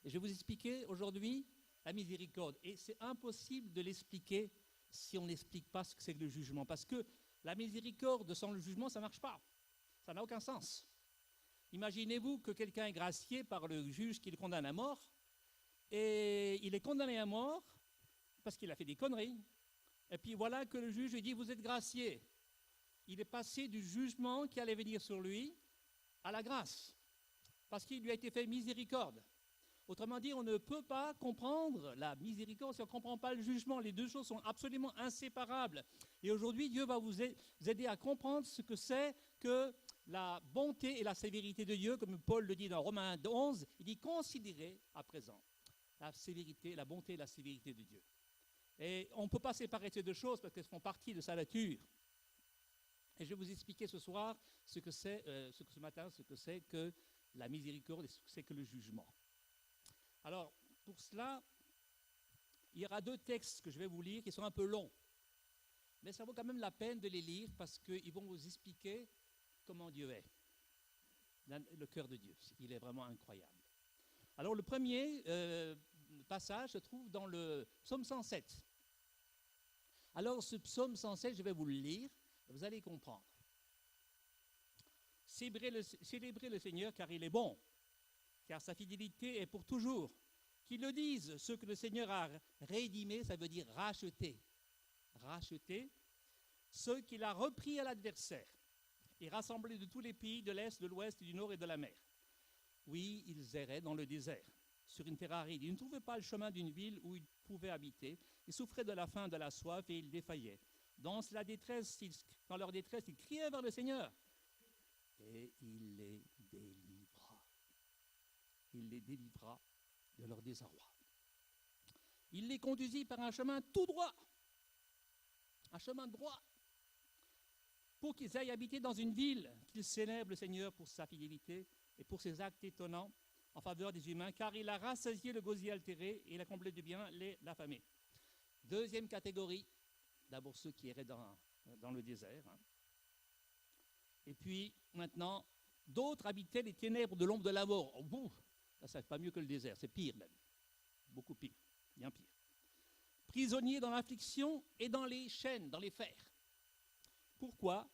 Et je vais vous expliquer aujourd'hui la miséricorde. Et c'est impossible de l'expliquer si on n'explique pas ce que c'est que le jugement. Parce que la miséricorde sans le jugement, ça ne marche pas. Ça n'a aucun sens. Imaginez-vous que quelqu'un est gracié par le juge qui le condamne à mort, et il est condamné à mort parce qu'il a fait des conneries. Et puis voilà que le juge lui dit, vous êtes gracié. Il est passé du jugement qui allait venir sur lui à la grâce, parce qu'il lui a été fait miséricorde. Autrement dit, on ne peut pas comprendre la miséricorde si on ne comprend pas le jugement. Les deux choses sont absolument inséparables. Et aujourd'hui, Dieu va vous aider à comprendre ce que c'est que la bonté et la sévérité de Dieu, comme Paul le dit dans Romains 11, il dit « Considérez à présent la sévérité, la bonté et la sévérité de Dieu ». Et on ne peut pas séparer ces deux choses parce qu'elles font partie de sa nature. Et je vais vous expliquer ce soir ce matin, ce que c'est que la miséricorde et ce que c'est que le jugement. Alors, pour cela, il y aura deux textes que je vais vous lire qui sont un peu longs. Mais ça vaut quand même la peine de les lire parce qu'ils vont vous expliquer comment Dieu est. Le cœur de Dieu, il est vraiment incroyable. Alors, le premier passage se trouve dans le psaume 107. Alors, ce psaume 107, je vais vous le lire, vous allez comprendre. Célébrez le Seigneur car il est bon, car sa fidélité est pour toujours. Qu'ils le disent, ceux que le Seigneur a rédimés, ça veut dire racheter. Racheter, ceux qu'il a repris à l'adversaire et rassemblés de tous les pays de l'Est, de l'Ouest, du Nord et de la mer. Oui, ils erraient dans le désert, sur une terre aride. Ils ne trouvaient pas le chemin d'une ville où ils pouvaient habiter. Ils souffraient de la faim, de la soif et ils défaillaient. Dans leur détresse, ils criaient vers le Seigneur. Et il les délivra. Il les délivra de leur désarroi. Il les conduisit par un chemin tout droit, un chemin droit, pour qu'ils aillent habiter dans une ville, qu'ils célèbrent le Seigneur pour sa fidélité et pour ses actes étonnants en faveur des humains, car il a rassasié le gosier altéré et il a comblé de bien l'affamé. Deuxième catégorie, d'abord ceux qui erraient dans le désert. Et puis maintenant, d'autres habitaient les ténèbres de l'ombre de la mort. Oh, bon, ça c'est pas mieux que le désert, c'est pire même, beaucoup pire, bien pire. Prisonniers dans l'affliction et dans les chaînes, dans les fers. Pourquoi?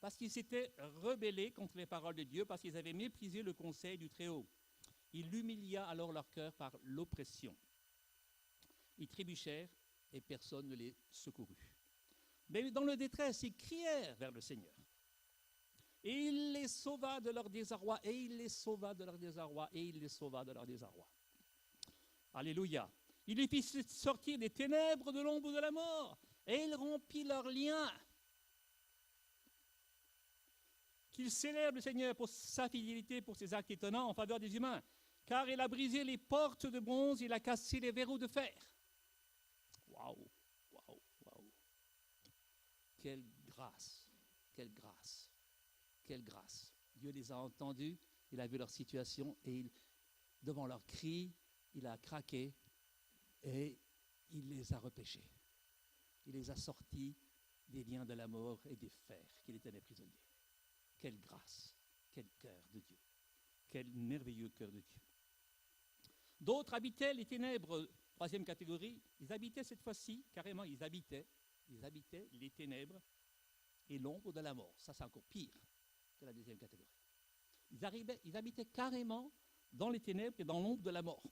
Parce qu'ils s'étaient rebellés contre les paroles de Dieu, parce qu'ils avaient méprisé le conseil du Très-Haut. Il humilia alors leur cœur par l'oppression. Ils trébuchèrent et personne ne les secourut. Mais dans le détresse, ils crièrent vers le Seigneur. Et il les sauva de leur désarroi, et il les sauva de leur désarroi, et il les sauva de leur désarroi. Alléluia. Il les fit sortir des ténèbres de l'ombre de la mort, et il rompit leurs liens. Qu'il célèbre le Seigneur pour sa fidélité, pour ses actes étonnants en faveur des humains, car il a brisé les portes de bronze, il a cassé les verrous de fer. Waouh, waouh, waouh. Quelle grâce, quelle grâce, quelle grâce. Dieu les a entendus, il a vu leur situation et devant leurs cris, il a craqué et il les a repêchés. Il les a sortis des liens de la mort et des fers qui les tenaient prisonniers. Quelle grâce, quel cœur de Dieu, quel merveilleux cœur de Dieu. D'autres habitaient les ténèbres, troisième catégorie, ils habitaient cette fois-ci, carrément, ils habitaient les ténèbres et l'ombre de la mort. Ça, c'est encore pire que la deuxième catégorie. Ils habitaient carrément dans les ténèbres et dans l'ombre de la mort,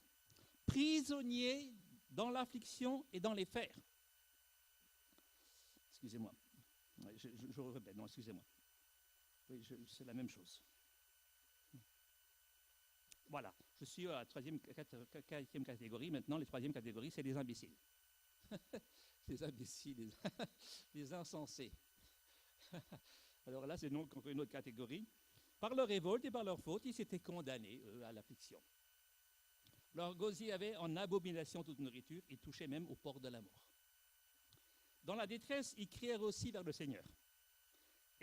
prisonniers dans l'affliction et dans les fers. Excusez-moi, je répète, non, excusez-moi. Oui, c'est la même chose. Voilà, je suis à la quatrième catégorie. Maintenant, les troisième catégories, c'est les imbéciles. Les imbéciles, les insensés. Alors là, c'est une autre catégorie. Par leur révolte et par leur faute, ils s'étaient condamnés, à l'affliction. Leur gosier avait en abomination toute nourriture et touchait même au port de la mort. Dans la détresse, ils crièrent aussi vers le Seigneur.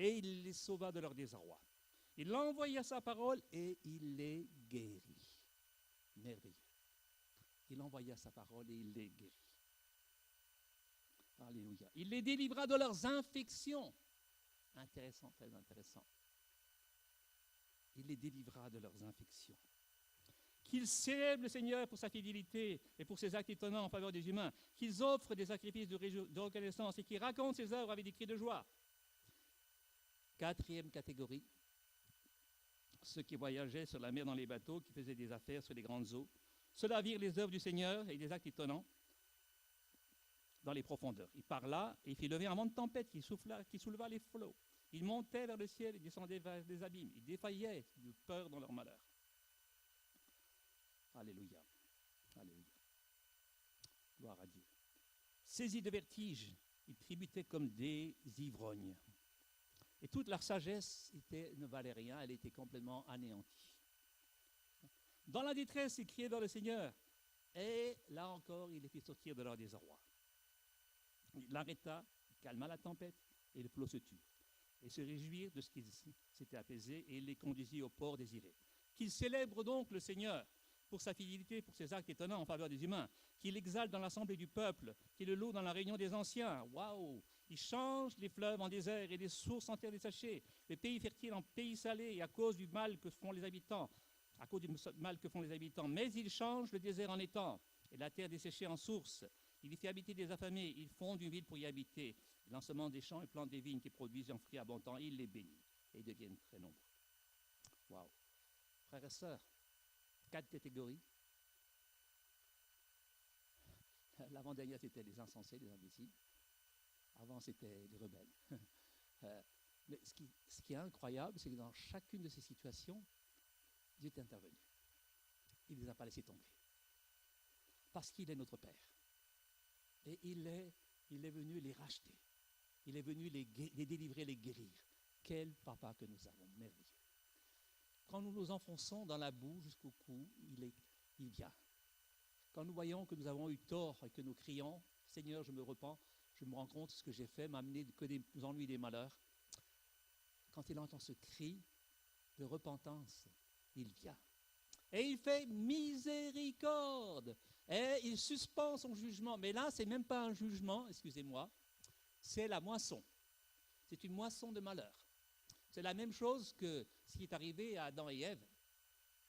Et il les sauva de leur désarroi. Il envoya sa parole et il les guérit. Merveilleux. Il envoya sa parole et il les guérit. Alléluia. Il les délivra de leurs infections. Intéressant, très intéressant. Il les délivra de leurs infections. qu'ils célèbrent le Seigneur pour sa fidélité et pour ses actes étonnants en faveur des humains, qu'ils offrent des sacrifices de reconnaissance et qu'ils racontent ses œuvres avec des cris de joie. Quatrième catégorie, ceux qui voyageaient sur la mer dans les bateaux, qui faisaient des affaires sur les grandes eaux. Ceux-là virent les œuvres du Seigneur et des actes étonnants dans les profondeurs. Il parla et il fit lever un vent de tempête qui souleva les flots. Il montait vers le ciel et descendait vers les abîmes. Il défaillait de peur dans leur malheur. Alléluia. Alléluia. Gloire à Dieu. Saisis de vertige, ils trébuchaient comme des ivrognes. Et toute leur sagesse ne valait rien, elle était complètement anéantie. Dans la détresse, ils criaient vers le Seigneur. Et là encore, il les fit sortir de leur désarroi. Il l'arrêta, il calma la tempête, et le flot se tut. Et se réjouirent de ce qu'ils s'étaient apaisés, et il les conduisit au port désiré. Qu'ils célèbrent donc le Seigneur pour sa fidélité, pour ses actes étonnants en faveur des humains, qu'il exalte dans l'assemblée du peuple, qu'il le loue dans la réunion des anciens. Waouh! Il change les fleuves en désert et les sources en terre dessachée, les pays fertiles en pays salés, et à cause du mal que font les habitants, mais il change le désert en étang, et la terre desséchée en source. Il y fait habiter des affamés, il fonde une ville pour y habiter. Il ensemence des champs et plante des vignes qui produisent un fruit abondant, il les bénit, et ils deviennent très nombreux. Waouh! Frères et sœurs, 4 catégories. L'avant-dernière, c'était les insensés, les imbéciles. Avant, c'était les rebelles. Mais ce qui est incroyable, c'est que dans chacune de ces situations, Dieu est intervenu. Il ne les a pas laissés tomber. Parce qu'il est notre Père. Et il est venu les racheter. Il est venu les délivrer, les guérir. Quel papa que nous avons, merveilleux. Quand nous nous enfonçons dans la boue jusqu'au cou, il vient. Quand nous voyons que nous avons eu tort et que nous crions, Seigneur, je me repens, je me rends compte de ce que j'ai fait, m'a amené que des ennuis, des malheurs. Quand il entend ce cri de repentance, il vient. Et il fait miséricorde. Et il suspend son jugement. Mais là, ce n'est même pas un jugement, excusez-moi, c'est la moisson. C'est une moisson de malheur. C'est la même chose que ce qui est arrivé à Adam et Ève.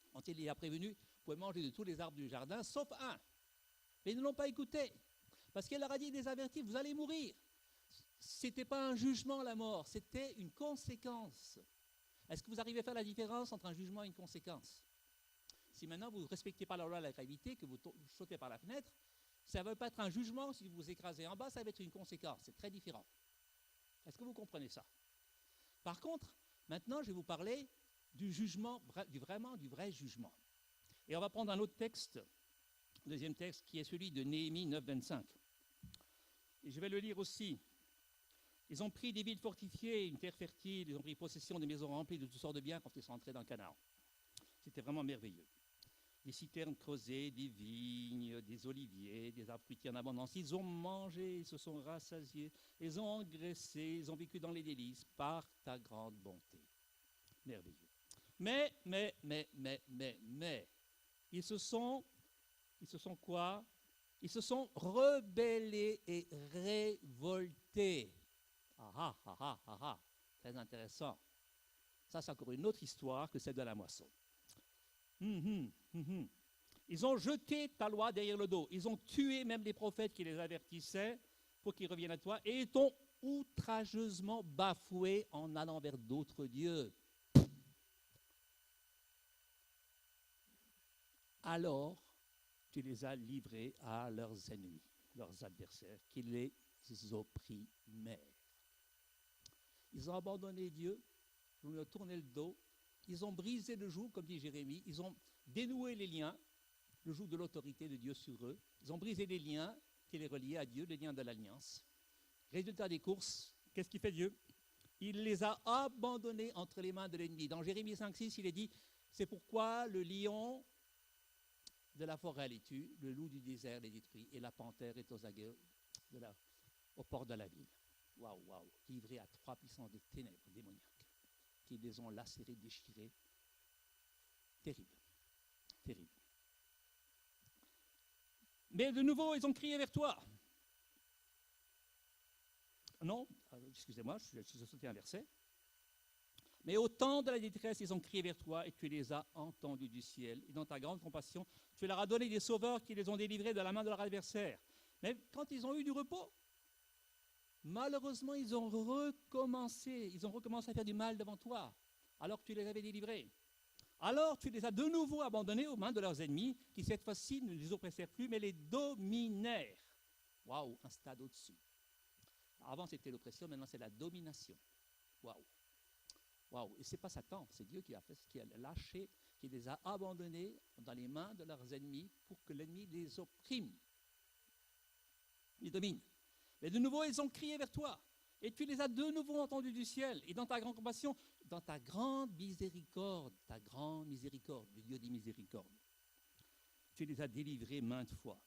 Quand il les a prévenus, vous pouvez manger de tous les arbres du jardin, sauf un. Mais ils ne l'ont pas écouté. Parce qu'il leur a dit, il les avertit, vous allez mourir. Ce n'était pas un jugement, la mort, c'était une conséquence. Est-ce que vous arrivez à faire la différence entre un jugement et une conséquence? Si maintenant vous ne respectez pas la loi de la gravité, que vous sautez par la fenêtre, ça ne va pas être un jugement. Si vous vous écrasez en bas, ça va être une conséquence. C'est très différent. Est-ce que vous comprenez ça? Par contre, maintenant, je vais vous parler du jugement, du vrai jugement. Et on va prendre un autre texte, deuxième texte, qui est celui de Néhémie 9, 25. Et je vais le lire aussi. Ils ont pris des villes fortifiées, une terre fertile, ils ont pris possession des maisons remplies de toutes sortes de biens quand ils sont entrés dans Canaan. C'était vraiment merveilleux. Des citernes creusées, des vignes, des oliviers, des arbres fruitiers en abondance. Ils ont mangé, ils se sont rassasiés, ils ont engraissé, ils ont vécu dans les délices par ta grande bonté. Merveilleux. Mais, ils se sont quoi? Ils se sont rebellés et révoltés. Très intéressant. Ça, c'est encore une autre histoire que celle de la moisson. Ils ont jeté ta loi derrière le dos. Ils ont tué même les prophètes qui les avertissaient pour qu'ils reviennent à toi et ils t'ont outrageusement bafoué en allant vers d'autres dieux. Alors, tu les as livrés à leurs ennemis, leurs adversaires, qui les opprimèrent. Ils ont abandonné Dieu, ils lui ont tourné le dos, ils ont brisé le joug, comme dit Jérémie, ils ont dénoué les liens, le joug de l'autorité de Dieu sur eux, ils ont brisé les liens qui les reliaient à Dieu, les liens de l'alliance. Résultat des courses, qu'est-ce qu'il fait Dieu? Il les a abandonnés entre les mains de l'ennemi. Dans Jérémie 5,6, il est dit, c'est pourquoi le lion de la forêt les tue, le loup du désert les détruit, et la panthère est aux aguets au port de la ville. Waouh, livrés à 3 puissances de ténèbres démoniaques, qui les ont lacérés, déchirés. Terrible, terrible. Mais de nouveau, ils ont crié vers toi. Non, excusez-moi, je sauté un verset. Mais au temps de la détresse, ils ont crié vers toi et tu les as entendus du ciel. Et dans ta grande compassion, tu leur as donné des sauveurs qui les ont délivrés de la main de leur adversaire. Mais quand ils ont eu du repos, malheureusement, ils ont recommencé à faire du mal devant toi, alors que tu les avais délivrés. Alors tu les as de nouveau abandonnés aux mains de leurs ennemis, qui cette fois-ci ne les oppressèrent plus, mais les dominèrent. Waouh, un stade au-dessus. Avant c'était l'oppression, maintenant c'est la domination. Waouh. Waouh. Et ce n'est pas Satan, c'est Dieu qui a lâché, qui les a abandonnés dans les mains de leurs ennemis pour que l'ennemi les opprime, les domine. Mais de nouveau, ils ont crié vers toi. Et tu les as de nouveau entendus du ciel. Et dans ta grande compassion, dans ta grande miséricorde, le Dieu des miséricordes, tu les as délivrés maintes fois.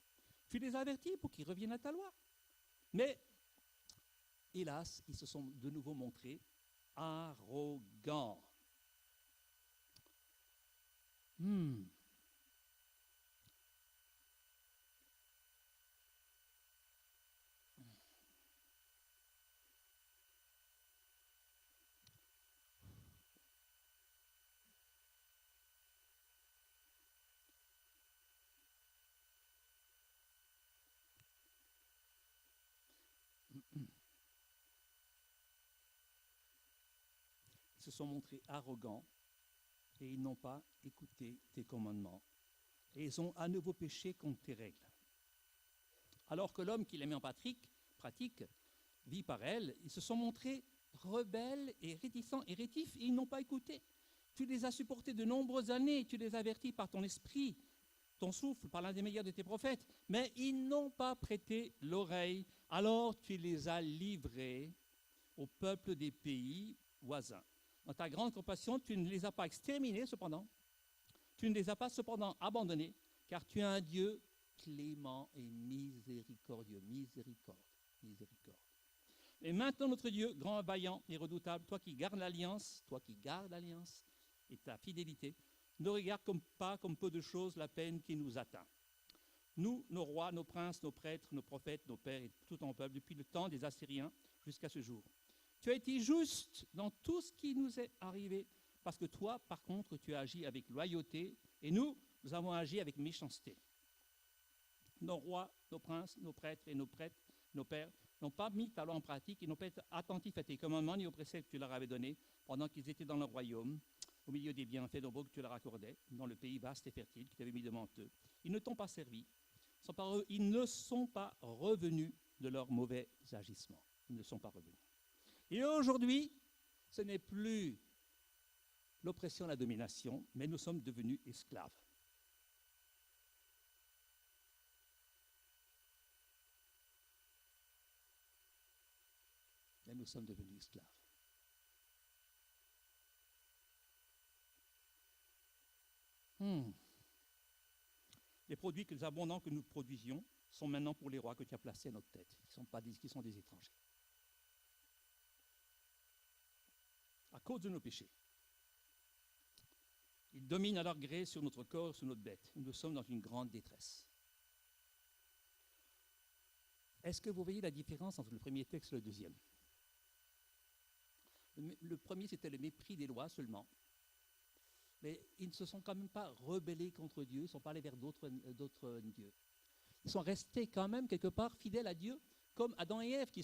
Tu les as avertis pour qu'ils reviennent à ta loi. Mais, hélas, ils se sont de nouveau montrés arrogants. Ils se sont montrés arrogants et ils n'ont pas écouté tes commandements. Et ils ont à nouveau péché contre tes règles. Alors que l'homme qui les met en pratique vit par elles, ils se sont montrés rebelles et réticents et rétifs et ils n'ont pas écouté. Tu les as supportés de nombreuses années, tu les as avertis par ton esprit, ton souffle, par l'un des meilleurs de tes prophètes, mais ils n'ont pas prêté l'oreille. Alors tu les as livrés au peuple des pays voisins. Dans ta grande compassion, tu ne les as pas exterminés cependant, tu ne les as pas cependant abandonnés, car tu es un Dieu clément et miséricordieux. Miséricorde. Et maintenant, notre Dieu, grand, vaillant et redoutable, toi qui gardes l'alliance et ta fidélité, ne regarde pas comme peu de choses la peine qui nous atteint. Nous, nos rois, nos princes, nos prêtres, nos prophètes, nos pères et tout ton peuple, depuis le temps des Assyriens jusqu'à ce jour. Tu as été juste dans tout ce qui nous est arrivé, parce que toi, par contre, tu as agi avec loyauté, et nous avons agi avec méchanceté. Nos rois, nos princes, nos prêtres et nos pères n'ont pas mis ta loi en pratique, ils n'ont pas été attentifs à tes commandements ni aux préceptes que tu leur avais donnés pendant qu'ils étaient dans leur royaume, au milieu des bienfaits nombreux que tu leur accordais, dans le pays vaste et fertile que tu avais mis devant eux. Ils ne t'ont pas servi, ils ne sont pas revenus de leurs mauvais agissements. Ils ne sont pas revenus. Et aujourd'hui, ce n'est plus l'oppression, la domination, mais nous sommes devenus esclaves. Et nous sommes devenus esclaves. Les produits abondants que nous produisions sont maintenant pour les rois que tu as placés à notre tête, qui sont des étrangers. À cause de nos péchés. Ils dominent à leur gré sur notre corps, sur notre bête. Nous sommes dans une grande détresse. Est-ce que vous voyez la différence entre le premier texte et le deuxième? Le premier, c'était le mépris des lois seulement. Mais ils ne se sont quand même pas rebellés contre Dieu, ils ne sont pas allés vers d'autres dieux. Ils sont restés quand même quelque part fidèles à Dieu, comme Adam et Ève qui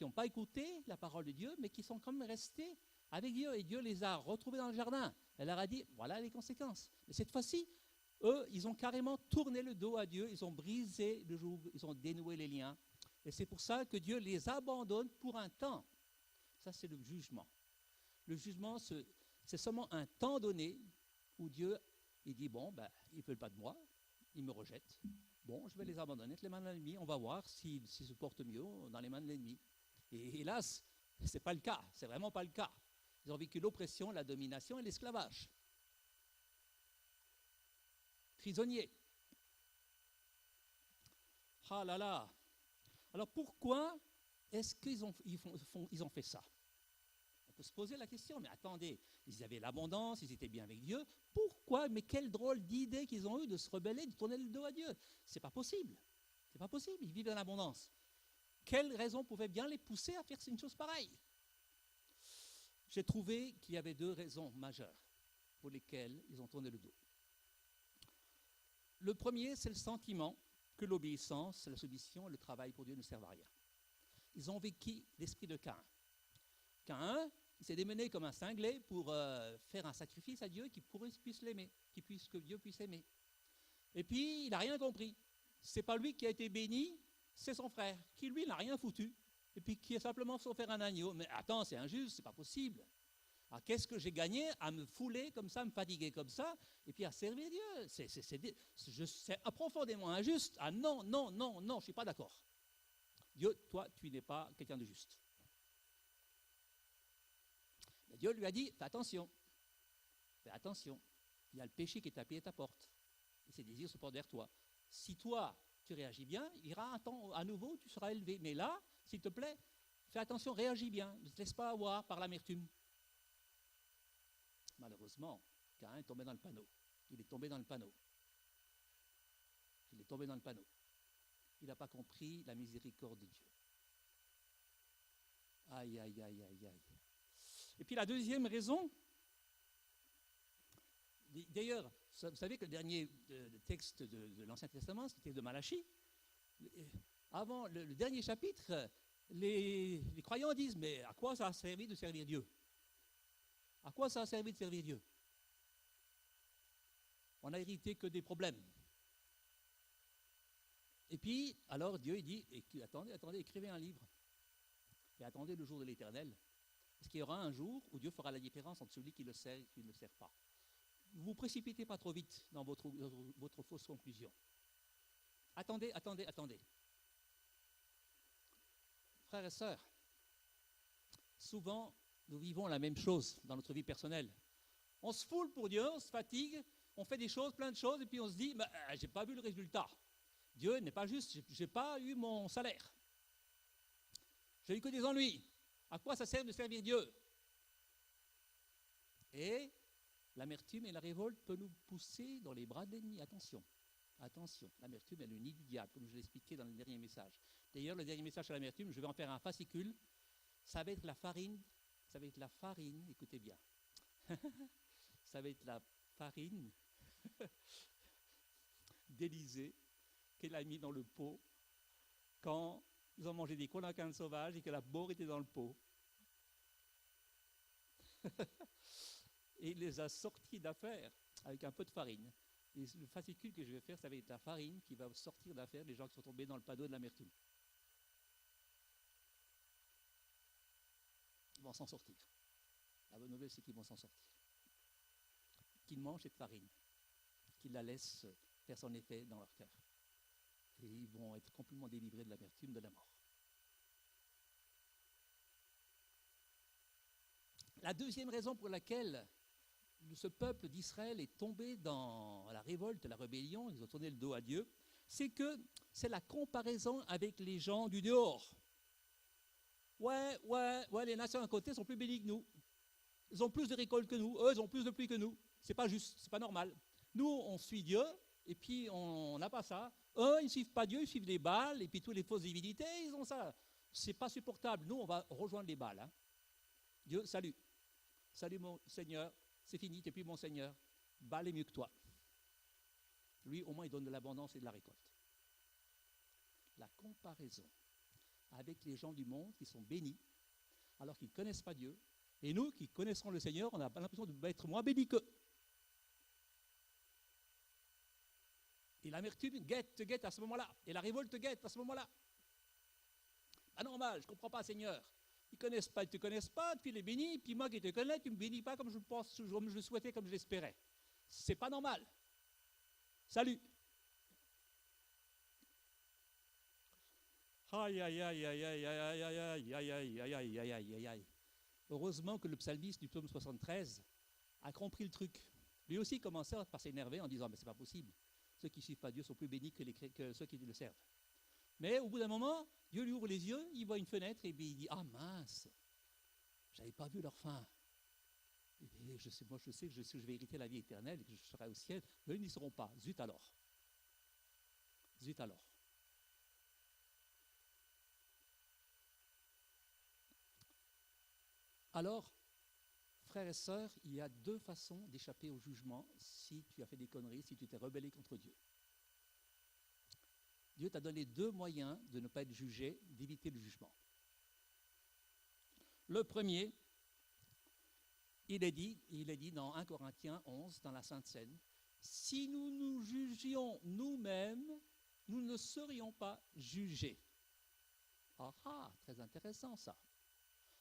n'ont pas écouté la parole de Dieu, mais qui sont quand même restés avec Dieu. Et Dieu les a retrouvés dans le jardin. Elle leur a dit, voilà les conséquences. Mais cette fois-ci, eux, ils ont carrément tourné le dos à Dieu, ils ont brisé le joug, ils ont dénoué les liens. Et c'est pour ça que Dieu les abandonne pour un temps. Ça, c'est le jugement. Le jugement, c'est seulement un temps donné où Dieu il dit, bon, ils ne veulent pas de moi, ils me rejettent. Bon, je vais les abandonner entre les mains de l'ennemi, on va voir s'ils se portent mieux dans les mains de l'ennemi. Et hélas, ce n'est pas le cas, c'est vraiment pas le cas. Ils ont vécu l'oppression, la domination et l'esclavage. Prisonniers. Ah là là. Alors pourquoi est-ce qu'ils ont fait ça? On peut se poser la question, mais attendez, ils avaient l'abondance, ils étaient bien avec Dieu. Pourquoi? Mais quelle drôle d'idée qu'ils ont eu de se rebeller, de tourner le dos à Dieu. C'est pas possible. C'est pas possible, ils vivent dans l'abondance. Quelle raison pouvait bien les pousser à faire une chose pareille? j'ai trouvé qu'il y avait deux raisons majeures pour lesquelles ils ont tourné le dos. Le premier, c'est le sentiment que l'obéissance, la soumission et le travail pour Dieu ne servent à rien. Ils ont vécu l'esprit de Caïn. Caïn, il s'est démené comme un cinglé pour faire un sacrifice à Dieu puisse l'aimer, que Dieu puisse aimer. Et puis, il n'a rien compris. C'est pas lui qui a été béni, c'est son frère, qui lui n'a rien foutu, et puis qui a simplement fait faire un agneau. Mais attends, c'est injuste, c'est pas possible. Alors qu'est-ce que j'ai gagné à me fouler comme ça, à me fatiguer comme ça, et puis à servir Dieu? C'est profondément injuste. Ah non, non, non, non, je ne suis pas d'accord. Dieu, toi, tu n'es pas quelqu'un de juste. Mais Dieu lui a dit, fais attention, il y a le péché qui est tapé à ta porte, et ses désirs se portent vers toi. Si toi, tu réagis bien, il y aura un temps à nouveau, tu seras élevé. Mais là, s'il te plaît, fais attention, réagis bien, ne te laisse pas avoir par l'amertume. Malheureusement, Caïn est tombé dans le panneau. Il est tombé dans le panneau. Il n'a pas compris la miséricorde de Dieu. Aïe, aïe, aïe, aïe, aïe. Et puis la deuxième raison, d'ailleurs, vous savez que le dernier texte de l'Ancien Testament, c'était de Malachie. Avant le dernier chapitre, les croyants disent, mais à quoi ça a servi de servir Dieu? À quoi ça a servi de servir Dieu? On n'a hérité que des problèmes. Et puis, alors Dieu il dit, attendez, écrivez un livre. Et attendez le jour de l'Éternel. Parce qu'il y aura un jour où Dieu fera la différence entre celui qui le sert et qui ne le sert pas. Ne vous précipitez pas trop vite dans votre fausse conclusion. Attendez. Frères et sœurs, souvent, nous vivons la même chose dans notre vie personnelle. On se foule pour Dieu, on se fatigue, on fait des choses, plein de choses, et puis on se dit, j'ai pas vu le résultat. Dieu n'est pas juste, j'ai pas eu mon salaire. J'ai eu que des ennuis. À quoi ça sert de servir Dieu? Et l'amertume et la révolte peuvent nous pousser dans les bras de l'ennemi. Attention, l'amertume est le nid du diable, comme je l'ai expliqué dans le dernier message. D'ailleurs, le dernier message sur l'amertume, je vais en faire un fascicule. Ça va être la farine, écoutez bien. Ça va être la farine d'Élysée qu'elle a mis dans le pot quand ils ont mangé des conacans sauvages et que la bourre était dans le pot. Et il les a sortis d'affaires avec un peu de farine. Et le fascicule que je vais faire, ça va être la farine qui va sortir d'affaires les gens qui sont tombés dans le panneau de l'amertume. Ils vont s'en sortir. La bonne nouvelle, c'est qu'ils vont s'en sortir. Qu'ils mangent cette farine, qu'ils la laissent faire son effet dans leur cœur. Et ils vont être complètement délivrés de l'amertume, de la mort. La deuxième raison pour laquelle ce peuple d'Israël est tombé dans la révolte, la rébellion, ils ont tourné le dos à Dieu, c'est que c'est la comparaison avec les gens du dehors. Ouais, les nations à côté sont plus bénies que nous. Ils ont plus de récoltes que nous. Eux, ils ont plus de pluie que nous. C'est pas juste, c'est pas normal. Nous, on suit Dieu, et puis on n'a pas ça. Eux, ils ne suivent pas Dieu, ils suivent les Baals, et puis toutes les fausses divinités, ils ont ça. C'est pas supportable. Nous, on va rejoindre les Baals. Hein. Dieu, salut. Salut mon Seigneur, c'est fini, tu n'es plus mon Seigneur. Baal est mieux que toi. Lui, au moins, il donne de l'abondance et de la récolte. La comparaison avec les gens du monde qui sont bénis, alors qu'ils ne connaissent pas Dieu, et nous, qui connaissons le Seigneur, on a l'impression d'être moins bénis qu'eux. Et l'amertume te guette à ce moment-là, et la révolte te guette à ce moment-là. Pas normal, je ne comprends pas, Seigneur. Ils ne te connaissent pas, tu les bénis, puis moi qui te connais, tu ne me bénis pas comme je pense, comme je le souhaitais, comme je l'espérais. C'est pas normal. Salut. Aïe, aïe, aïe, aïe, aïe, aïe, aïe, aïe, aïe, aïe, aïe, aïe, aïe, aïe, aïe, aïe. Heureusement que le psalmiste du psaume 73 a compris le truc. Lui aussi commençait par s'énerver en disant, mais c'est pas possible. Ceux qui ne suivent pas Dieu sont plus bénis que ceux qui le servent. Mais au bout d'un moment, Dieu lui ouvre les yeux, il voit une fenêtre et puis il dit, ah mince, j'avais pas vu leur fin. Et je sais que je vais hériter la vie éternelle et que je serai au ciel. Eux n'y seront pas. Zut alors. Zut alors. Alors, Frères et sœurs, il y a deux façons d'échapper au jugement si tu as fait des conneries, si tu t'es rebellé contre Dieu. Dieu t'a donné deux moyens de ne pas être jugé, d'éviter le jugement. Le premier, il est dit dans 1 Corinthiens 11, dans la Sainte Seine, si nous nous jugions nous-mêmes, nous ne serions pas jugés. Ah, très intéressant ça.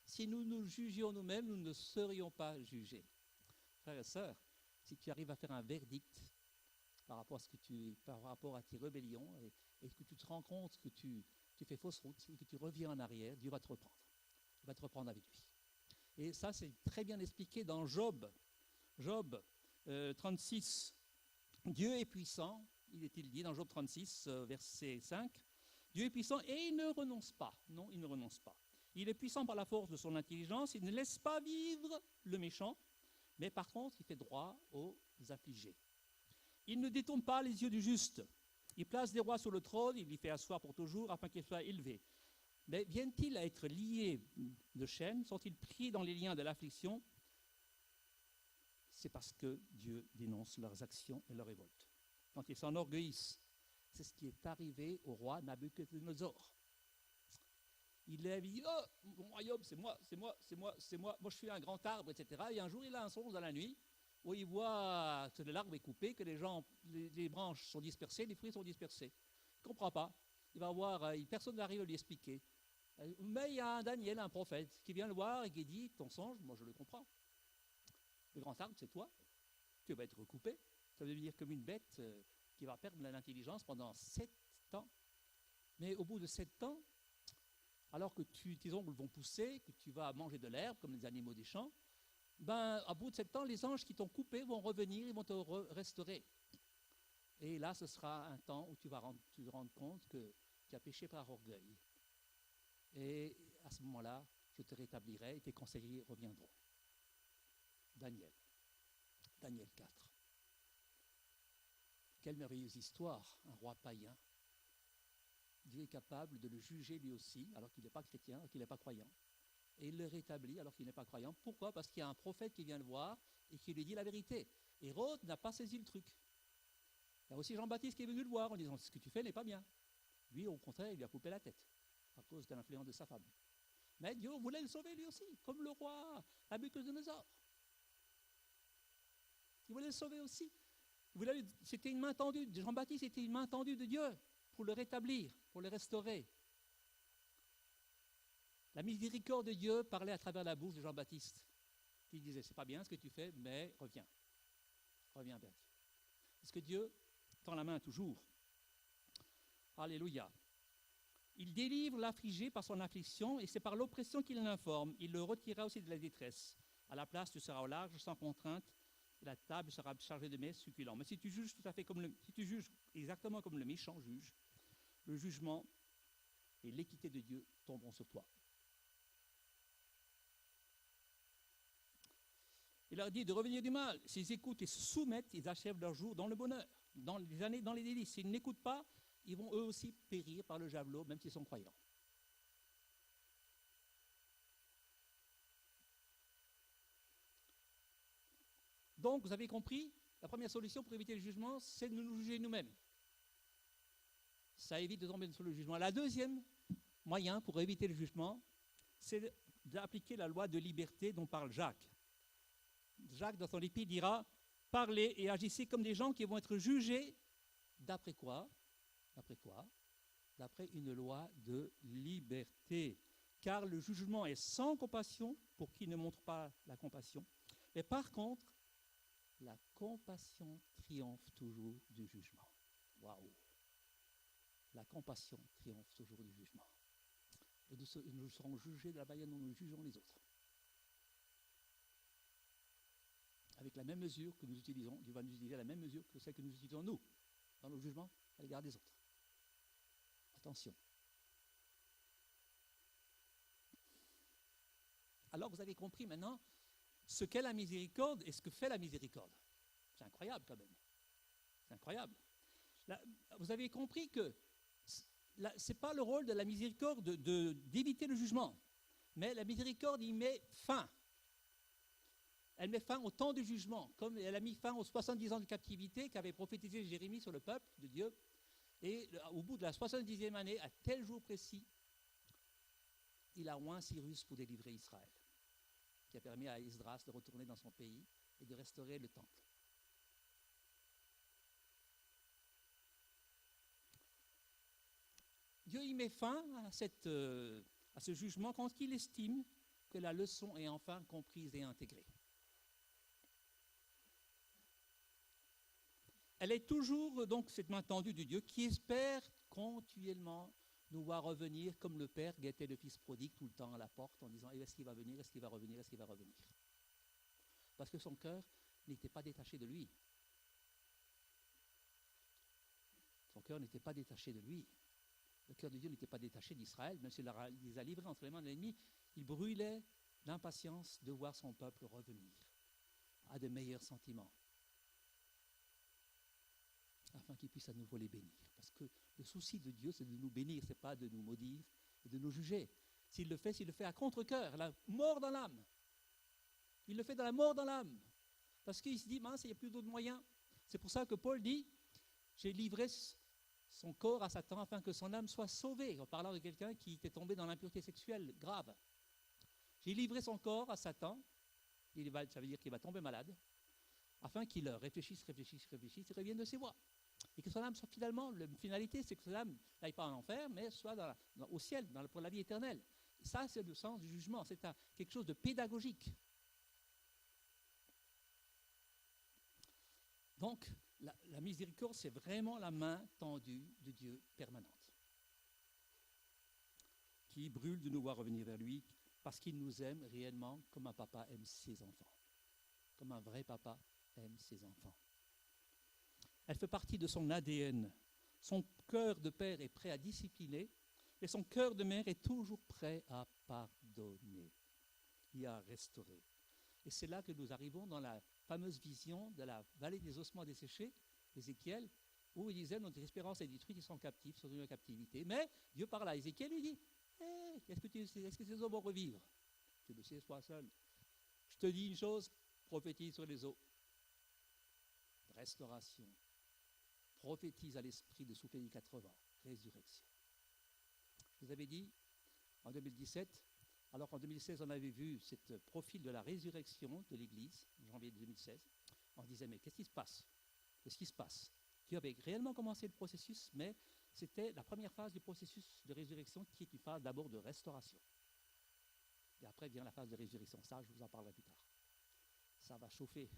Si nous nous jugions nous-mêmes, nous ne serions pas jugés. Frères et sœurs, si tu arrives à faire un verdict par rapport à tes rébellions et que tu te rends compte que tu fais fausse route et que tu reviens en arrière, Dieu va te reprendre. Il va te reprendre avec lui. Et ça, c'est très bien expliqué dans Job. Job 36. Dieu est puissant, il est dit dans Job 36, verset 5. Dieu est puissant et il ne renonce pas. Non, il ne renonce pas. Il est puissant par la force de son intelligence, il ne laisse pas vivre le méchant, mais par contre, il fait droit aux affligés. Il ne détourne pas les yeux du juste. Il place des rois sur le trône, il les fait asseoir pour toujours afin qu'ils soient élevés. Mais viennent-ils à être liés de chaînes? Sont-ils pris dans les liens de l'affliction? C'est parce que Dieu dénonce leurs actions et leurs révoltes. Quand ils s'enorgueillissent, c'est ce qui est arrivé au roi Nabuchodonosor. Il a dit, oh, mon royaume, c'est moi, moi je suis un grand arbre, etc. Et un jour, il a un songe dans la nuit où il voit que l'arbre est coupé, que les branches sont dispersées, les fruits sont dispersés. Il ne comprend pas. Il va voir, personne n'arrive à lui expliquer. Mais il y a un Daniel, un prophète, qui vient le voir et qui dit, ton songe, moi je le comprends. Le grand arbre, c'est toi. Tu vas être recoupé. Ça veut dire comme une bête qui va perdre l'intelligence pendant 7 ans. Mais au bout de 7 ans, alors que tes ongles vont pousser, que tu vas manger de l'herbe comme les animaux des champs, à bout de 7 ans, les anges qui t'ont coupé vont revenir, ils vont te restaurer. Et là, ce sera un temps où tu vas te rendre compte que tu as péché par orgueil. Et à ce moment-là, je te rétablirai et tes conseillers reviendront. Daniel 4. Quelle merveilleuse histoire, un roi païen. Dieu est capable de le juger lui aussi, alors qu'il n'est pas chrétien, alors qu'il n'est pas croyant. Et il le rétablit alors qu'il n'est pas croyant. Pourquoi? Parce qu'il y a un prophète qui vient le voir et qui lui dit la vérité. Hérode n'a pas saisi le truc. Il y a aussi Jean-Baptiste qui est venu le voir en disant « ce que tu fais n'est pas bien ». Lui, au contraire, il lui a coupé la tête à cause de l'influence de sa femme. Mais Dieu voulait le sauver lui aussi, comme le roi Nabuchodonosor. Il voulait le sauver aussi. C'était une main tendue. Jean-Baptiste était une main tendue de Dieu pour le rétablir, pour le restaurer. La miséricorde de Dieu parlait à travers la bouche de Jean-Baptiste. Il disait, c'est pas bien ce que tu fais, mais reviens. Reviens vers Dieu. Parce que Dieu tend la main toujours. Alléluia. Il délivre l'affligé par son affliction et c'est par l'oppression qu'il l'informe. Il le retirera aussi de la détresse. À la place, tu seras au large, sans contrainte. La table sera chargée de mets succulents. Mais si tu juges si tu juges exactement comme le méchant juge, le jugement et l'équité de Dieu tomberont sur toi. Il leur dit de revenir du mal. S'ils écoutent et se soumettent, ils achèvent leur jour dans le bonheur, dans les années, dans les délices. S'ils n'écoutent pas, ils vont eux aussi périr par le javelot, même s'ils sont croyants. Donc, vous avez compris, la première solution pour éviter le jugement, c'est de nous juger nous-mêmes. Ça évite de tomber sur le jugement. La deuxième moyen pour éviter le jugement, c'est d'appliquer la loi de liberté dont parle Jacques. Jacques, dans son épître, dira « Parlez et agissez comme des gens qui vont être jugés. » D'après quoi? D'après quoi? D'après une loi de liberté. Car le jugement est sans compassion pour qui ne montre pas la compassion. Et par contre, la compassion triomphe toujours du jugement. Waouh! La compassion triomphe toujours du jugement. Et nous serons jugés de la manière dont nous jugeons les autres. Avec la même mesure que nous utilisons, Dieu va nous utiliser la même mesure que celle que nous utilisons nous, dans nos jugements à l'égard des autres. Attention. Alors vous avez compris maintenant ce qu'est la miséricorde et ce que fait la miséricorde. C'est incroyable quand même. C'est incroyable. Là, vous avez compris que ce n'est pas le rôle de la miséricorde d'éviter le jugement, mais la miséricorde y met fin. elle met fin au temps du jugement, comme elle a mis fin aux 70 ans de captivité qu'avait prophétisé Jérémie sur le peuple de Dieu. Et au bout de la 70e année, à tel jour précis, il a oint Cyrus pour délivrer Israël, qui a permis à Esdras de retourner dans son pays et de restaurer le temple. Dieu y met fin à ce jugement quand il estime que la leçon est enfin comprise et intégrée. Elle est toujours donc cette main tendue de Dieu qui espère continuellement nous voir revenir comme le Père guettait le Fils prodigue tout le temps à la porte en disant « Est-ce qu'il va venir? Est-ce qu'il va revenir? Est-ce qu'il va revenir ?» Parce que son cœur n'était pas détaché de lui. Son cœur n'était pas détaché de lui. Le cœur de Dieu n'était pas détaché d'Israël, même s'il les a livrés entre les mains de l'ennemi. Il brûlait d'impatience de voir son peuple revenir à de meilleurs sentiments, afin qu'il puisse à nouveau les bénir. Parce que le souci de Dieu, c'est de nous bénir, ce n'est pas de nous maudire et de nous juger. S'il le fait à contre-cœur, la mort dans l'âme. Il le fait dans la mort dans l'âme. Parce qu'il se dit, mince, il n'y a plus d'autres moyens. C'est pour ça que Paul dit, j'ai livré son corps à Satan afin que son âme soit sauvée, en parlant de quelqu'un qui était tombé dans l'impureté sexuelle grave. J'ai livré son corps à Satan, ça veut dire qu'il va tomber malade, afin qu'il réfléchisse et revienne de ses voies. Et que son âme soit finalement, la finalité, c'est que son âme n'aille pas en enfer, mais soit au ciel, pour la vie éternelle. Et ça, c'est le sens du jugement, c'est quelque chose de pédagogique. Donc, la miséricorde, c'est vraiment la main tendue de Dieu permanente, qui brûle de nous voir revenir vers lui, parce qu'il nous aime réellement comme un papa aime ses enfants, comme un vrai papa aime ses enfants. Elle fait partie de son ADN. Son cœur de père est prêt à discipliner, et son cœur de mère est toujours prêt à pardonner et à restaurer. Et c'est là que nous arrivons dans la fameuse vision de la vallée des ossements desséchés, Ézéchiel, où il disait, notre espérance est détruite, ils sont captifs, ils sont venus en captivité. Mais Dieu parle à Ézéchiel, lui dit, est-ce que ces eaux vont revivre? Tu le sais, sois seul. Je te dis une chose, prophétise sur les eaux. Restauration. Prophétise à l'esprit de souffler 80, résurrection. Je vous avais dit, en 2017, alors qu'en 2016, on avait vu ce profil de la résurrection de l'Église, en janvier 2016, on disait, mais qu'est-ce qui se passe? Qu'est-ce qui se passe? Dieu avait réellement commencé le processus, mais c'était la première phase du processus de résurrection qui est une phase d'abord de restauration. Et après vient la phase de résurrection. Ça, je vous en parlerai plus tard. Ça va chauffer.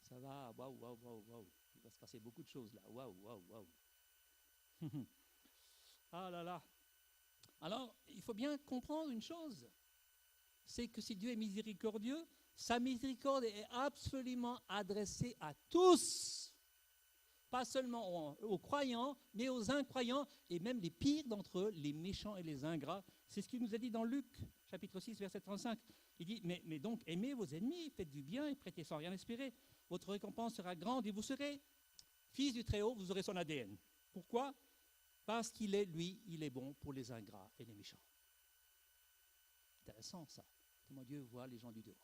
Ça va, waouh. Il va se passer beaucoup de choses là. Waouh. Ah là là. Alors, il faut bien comprendre une chose. C'est que si Dieu est miséricordieux, sa miséricorde est absolument adressée à tous. Pas seulement aux croyants, mais aux incroyants, et même les pires d'entre eux, les méchants et les ingrats. C'est ce qu'il nous a dit dans Luc, chapitre 6, verset 35. Il dit, mais donc, aimez vos ennemis, faites du bien et prêtez sans rien espérer. Votre récompense sera grande et vous serez fils du Très-Haut, vous aurez son ADN. Pourquoi? Parce qu'il est, lui, il est bon pour les ingrats et les méchants. Intéressant, ça. Comment Dieu voit les gens du dehors.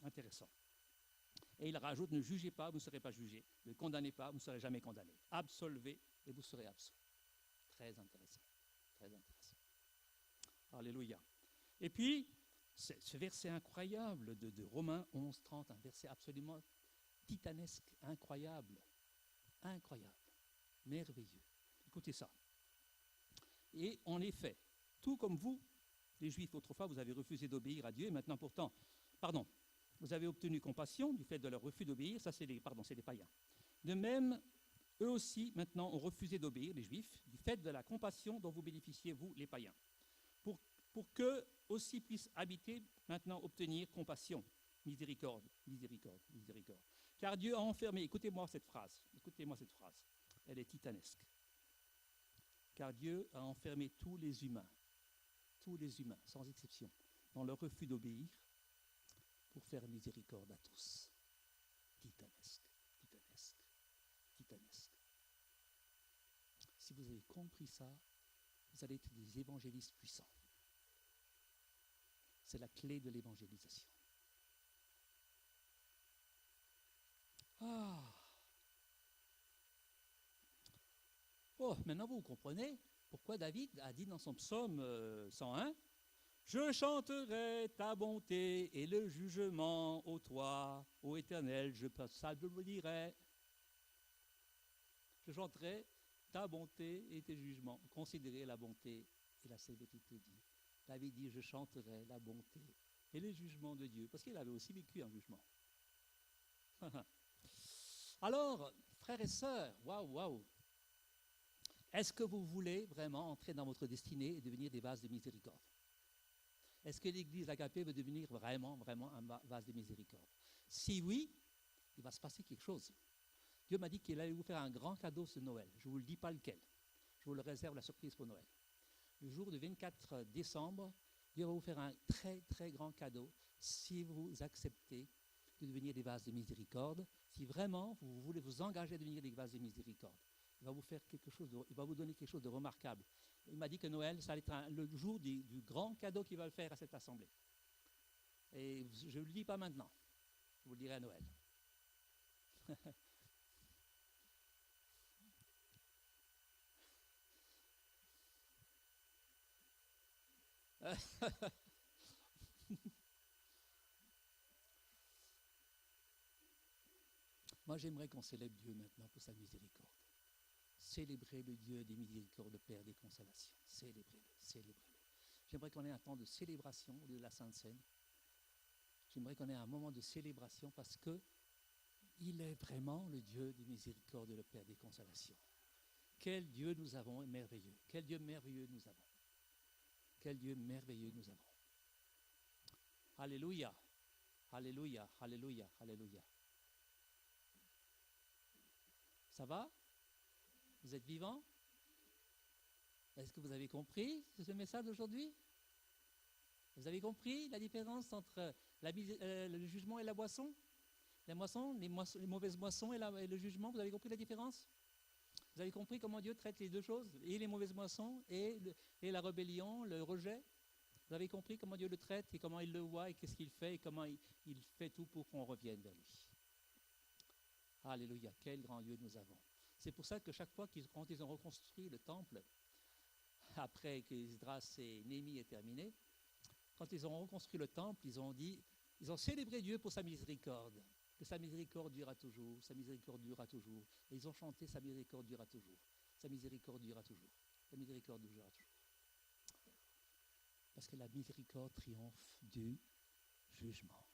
Intéressant. Et il rajoute, ne jugez pas, vous ne serez pas jugés. Ne condamnez pas, vous ne serez jamais condamnés. Absolvez et vous serez absolus. Très intéressant. Très intéressant. Alléluia. Et puis, ce verset incroyable de Romains 11, 30, un verset absolument titanesque, incroyable, merveilleux. Écoutez ça. Et en effet, tout comme vous, les Juifs autrefois, vous avez refusé d'obéir à Dieu, et maintenant pourtant, vous avez obtenu compassion du fait de leur refus d'obéir, ça c'est les païens. De même, eux aussi maintenant ont refusé d'obéir, les Juifs, du fait de la compassion dont vous bénéficiez, vous, les païens, pour qu'eux aussi puissent habiter, maintenant obtenir compassion, miséricorde. Car Dieu a enfermé, écoutez-moi cette phrase, elle est titanesque. Car Dieu a enfermé tous les humains, sans exception, dans leur refus d'obéir, pour faire miséricorde à tous. Titanesque. Si vous avez compris ça, vous allez être des évangélistes puissants. C'est la clé de l'évangélisation. Ah. Oh, maintenant vous comprenez pourquoi David a dit dans son psaume 101, « Je chanterai ta bonté et le jugement au toi, ô Éternel, je me dirai. Je chanterai ta bonté et tes jugements. » Considérez la bonté et la sévérité de Dieu. David dit, « Je chanterai la bonté et les jugements de Dieu. » Parce qu'il avait aussi vécu un jugement. Alors, frères et sœurs, waouh, est-ce que vous voulez vraiment entrer dans votre destinée et devenir des vases de miséricorde? Est-ce que l'Église Agapé veut devenir vraiment un vase de miséricorde? Si oui, il va se passer quelque chose. Dieu m'a dit qu'il allait vous faire un grand cadeau ce Noël. Je ne vous le dis pas lequel. Je vous le réserve la surprise pour Noël. Le jour du 24 décembre, Dieu va vous faire un très grand cadeau si vous acceptez de devenir des vases de miséricorde. Si vraiment vous voulez vous engager à devenir des vases de miséricorde, il va vous faire il va vous donner quelque chose de remarquable. Il m'a dit que Noël, ça allait être le jour du grand cadeau qu'il va le faire à cette assemblée. Et je ne le dis pas maintenant. Je vous le dirai à Noël. Moi, j'aimerais qu'on célèbre Dieu maintenant pour sa miséricorde. Célébrer le Dieu des miséricordes, le Père des consolations. Célébrez-le. J'aimerais qu'on ait un temps de célébration au lieu de la Sainte Seine. J'aimerais qu'on ait un moment de célébration parce que il est vraiment le Dieu des miséricordes et le Père des consolations. Quel Dieu nous avons merveilleux. Quel Dieu merveilleux nous avons. Quel Dieu merveilleux nous avons. Alléluia. Alléluia. Alléluia. Alléluia. Ça va? Vous êtes vivants? Est-ce que vous avez compris ce message d'aujourd'hui? Vous avez compris la différence entre le jugement et la boisson? Les mauvaises moissons et le jugement, vous avez compris la différence? Vous avez compris comment Dieu traite les deux choses, et les mauvaises moissons et la rébellion, le rejet? Vous avez compris comment Dieu le traite et comment il le voit et qu'est-ce qu'il fait et comment il fait tout pour qu'on revienne vers lui. Alléluia, quel grand Dieu nous avons. C'est pour ça que chaque fois quand ils ont reconstruit le temple, après que Esdras et Néhémie aient terminé, quand ils ont reconstruit le temple, ils ont célébré Dieu pour sa miséricorde. Que sa miséricorde durera toujours, sa miséricorde durera toujours. Et ils ont chanté sa miséricorde durera toujours. Sa miséricorde durera toujours. Sa miséricorde durera toujours. Parce que la miséricorde triomphe du jugement.